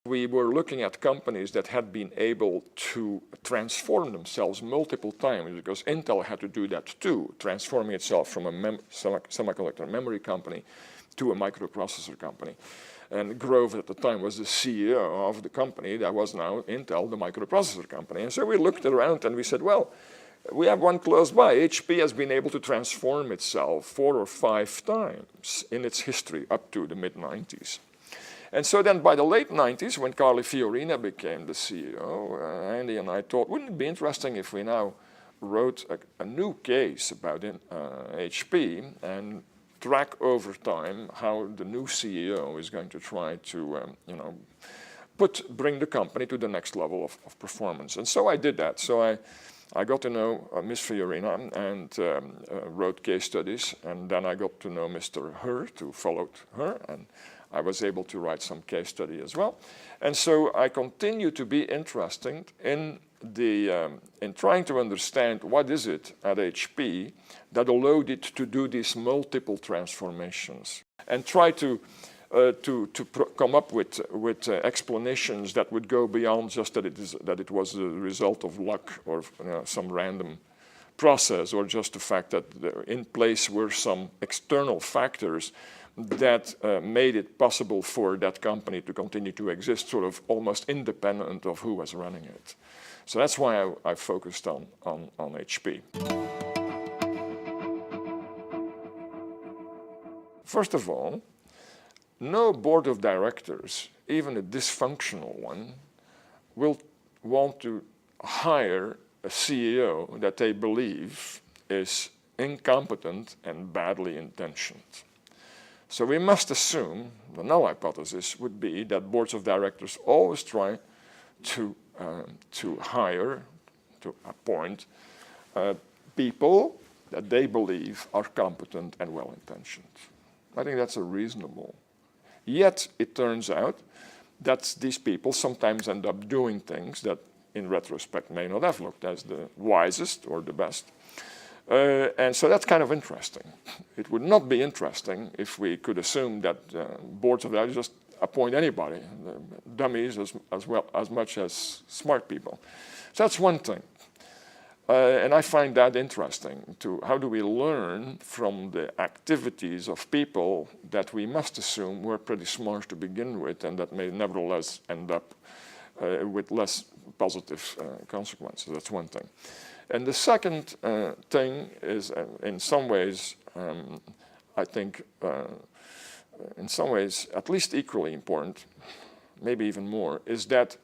We were looking at companies that had been able to transform themselves multiple times, because Intel had to do that too, transforming itself from a semiconductor memory company to a microprocessor company. And Grove at the time was the CEO of the company that was now Intel, the microprocessor company. And so we looked around and we said, well, we have one close by. HP has been able to transform itself 4 or 5 times in its history up to the mid-90s. And so then by the late 90s, when Carly Fiorina became the CEO, Andy and I thought, wouldn't it be interesting if we now wrote a new case about HP and track over time how the new CEO is going to try to, bring the company to the next level of performance. And so I did that. So I got to know Ms. Fiorina and wrote case studies, and then I got to know Mr. Hur, who followed her, and I was able to write some case study as well. And so I continue to be interested in trying to understand what is it at HP that allowed it to do these multiple transformations, and try to come up with explanations that would go beyond just that it was the result of luck or some random process, or just the fact that in place were some external factors that made it possible for that company to continue to exist, sort of almost independent of who was running it. So that's why I focused on HP. First of all, no board of directors, even a dysfunctional one, will want to hire a CEO that they believe is incompetent and badly intentioned. So we must assume, the null hypothesis would be that boards of directors always try to appoint people that they believe are competent and well-intentioned. I think that's a reasonable. Yet it turns out that these people sometimes end up doing things that in retrospect may not have looked as the wisest or the best. And so that's kind of interesting. It would not be interesting if we could assume that boards of directors just appoint anybody, dummies as much as smart people. So that's one thing. And I find that interesting, how do we learn from the activities of people that we must assume were pretty smart to begin with, and that may nevertheless end up with less positive consequences. That's one thing. And the second thing is, in some ways, I think, in some ways at least equally important, maybe even more, is that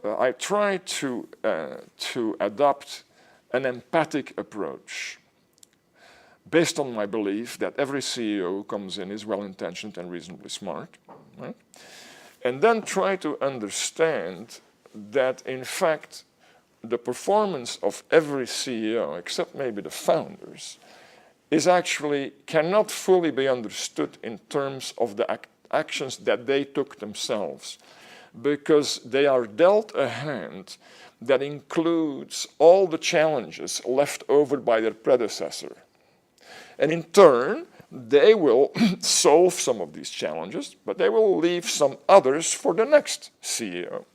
I try to adopt an empathic approach based on my belief that every CEO who comes in is well-intentioned and reasonably smart, right? And then try to understand that, in fact, the performance of every CEO, except maybe the founders, is actually cannot fully be understood in terms of the actions that they took themselves, because they are dealt a hand that includes all the challenges left over by their predecessor. And in turn, they will solve some of these challenges, but they will leave some others for the next CEO.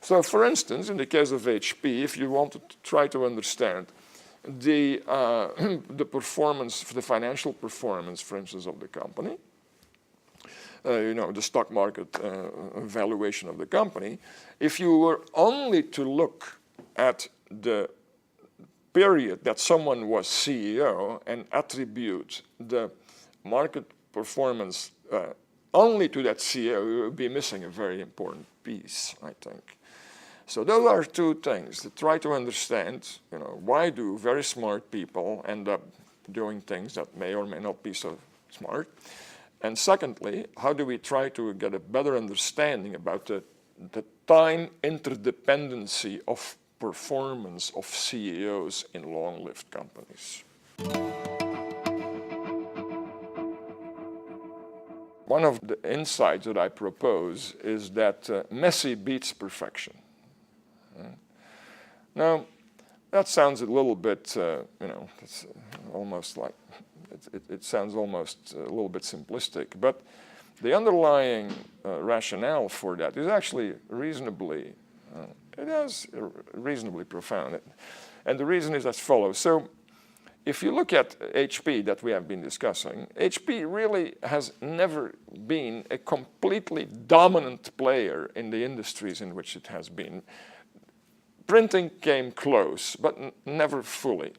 So for instance, in the case of HP, if you want to try to understand the performance, the financial performance, for instance, of the company, the stock market valuation of the company, if you were only to look at the period that someone was CEO and attribute the market performance only to that CEO, you would be missing a very important piece, I think. So those are two things, to try to understand, why do very smart people end up doing things that may or may not be so smart? And secondly, how do we try to get a better understanding about the time interdependency of performance of CEOs in long-lived companies? One of the insights that I propose is that messy beats perfection. Now, that sounds a little bit, it's almost like, it sounds almost a little bit simplistic, but the underlying rationale for that is actually reasonably, it is reasonably profound. And the reason is as follows. So if you look at HP that we have been discussing, HP really has never been a completely dominant player in the industries in which it has been. Printing came close, but never fully.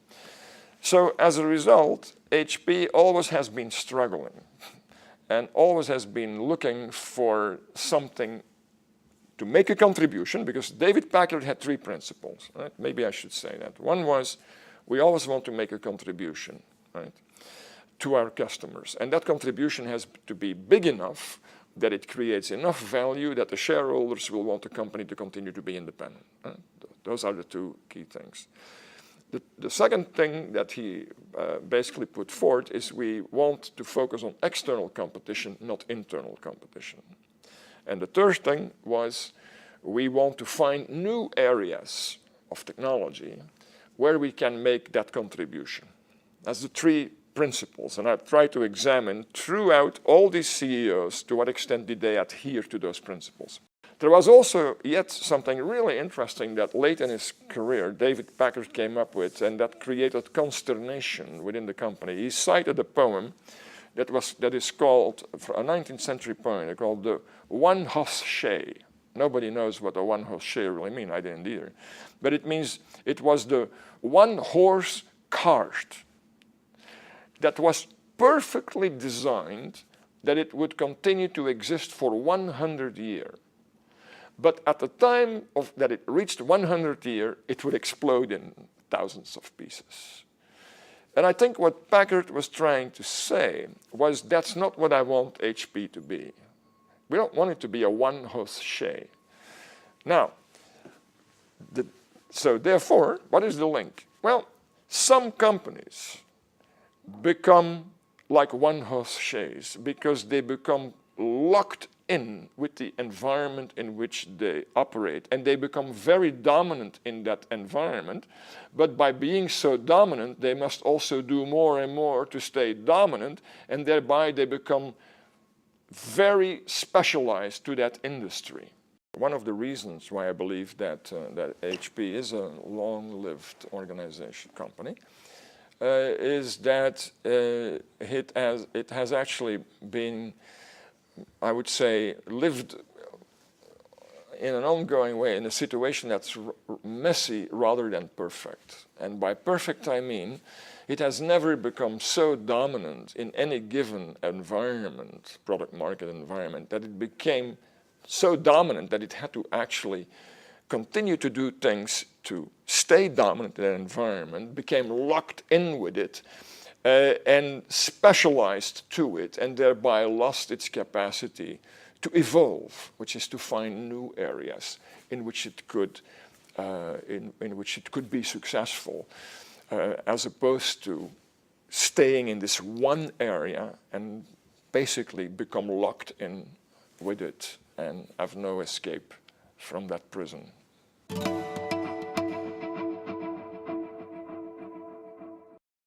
So as a result, HP always has been struggling and always has been looking for something to make a contribution, because David Packard had three principles, right? Maybe I should say that. One was, we always want to make a contribution, right, to our customers. And that contribution has to be big enough that it creates enough value that the shareholders will want the company to continue to be independent. Right? Those are the two key things. The second thing that he basically put forth is we want to focus on external competition, not internal competition. And the third thing was we want to find new areas of technology where we can make that contribution. That's the three principles, and I've tried to examine throughout all these CEOs to what extent did they adhere to those principles. There was also yet something really interesting that late in his career David Packard came up with, and that created consternation within the company. He cited a poem that is called, a 19th century poem called the One-Horse Shay. Nobody knows what a one-horse shay really means, I didn't either. But it means it was the one-horse cart that was perfectly designed that it would continue to exist for 100 years. But at the time that it reached 100 years, it would explode in thousands of pieces. And I think what Packard was trying to say was, that's not what I want HP to be. We don't want it to be a one-horse shay. Now, so therefore, what is the link? Well, some companies become like one-horse shays because they become locked in with the environment in which they operate, and they become very dominant in that environment. But by being so dominant, they must also do more and more to stay dominant, and thereby they become very specialized to that industry. One of the reasons why I believe that HP is a long-lived organization company is that it has actually been, I would say, lived in an ongoing way in a situation that's messy rather than perfect. And by perfect I mean it has never become so dominant in any given environment, product market environment, that it became so dominant that it had to actually continue to do things to stay dominant in that environment, became locked in with it, and specialized to it, and thereby lost its capacity to evolve, which is to find new areas in which it could be successful, as opposed to staying in this one area and basically become locked in with it and have no escape from that prison.